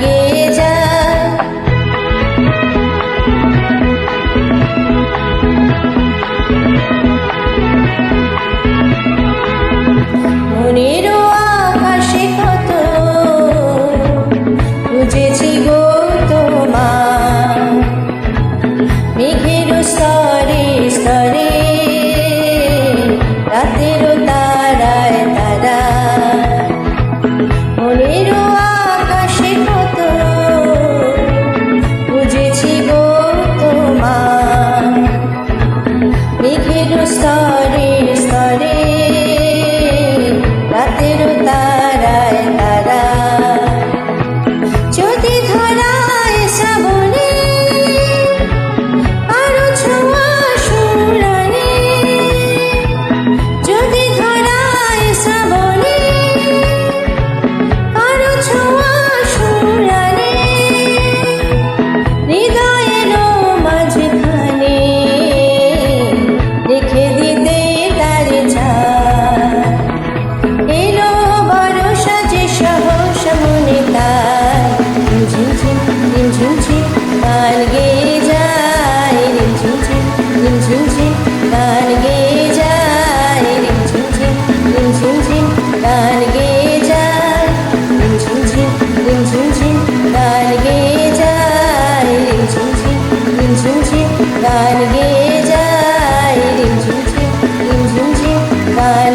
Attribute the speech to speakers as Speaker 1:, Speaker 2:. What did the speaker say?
Speaker 1: গেয়ে যায়। মনেরও আকাশে কত খুঁজেছি গো তোমার, মেঘের স্তরে স্তরে রাতেরও তারায় তারা। মনেরও আকাশে কত খুঁজেছি গো তোমার, মেঘের স্তরে স্তরে রাতেরও তারায় তারা। যদি ধরায় শ্রাবণে আরো ছোঁয়া সুরানে, যদি ধরায় শ্রাবণে আরো ছোঁয়া সুরানে, হৃদয়েরও মাঝখানে রেখে দিতে তার ছায়া। এলো বরষা যে সহসা মনে তাই ঝিমঝিম ঝিমঝিম গান গেয়ে যায়, ঝিমঝিম ঝিমঝিম গান গেয়ে যায়, ঝিমঝিম ঝিমঝিম গান গেয়ে যায়, ঝিমঝিম ঝিমঝিম গান গেয়ে যায়, ঝিমঝিম ঝিমঝিম গান গেয়ে যায়, ঝিমঝিম ঝিমঝিম গান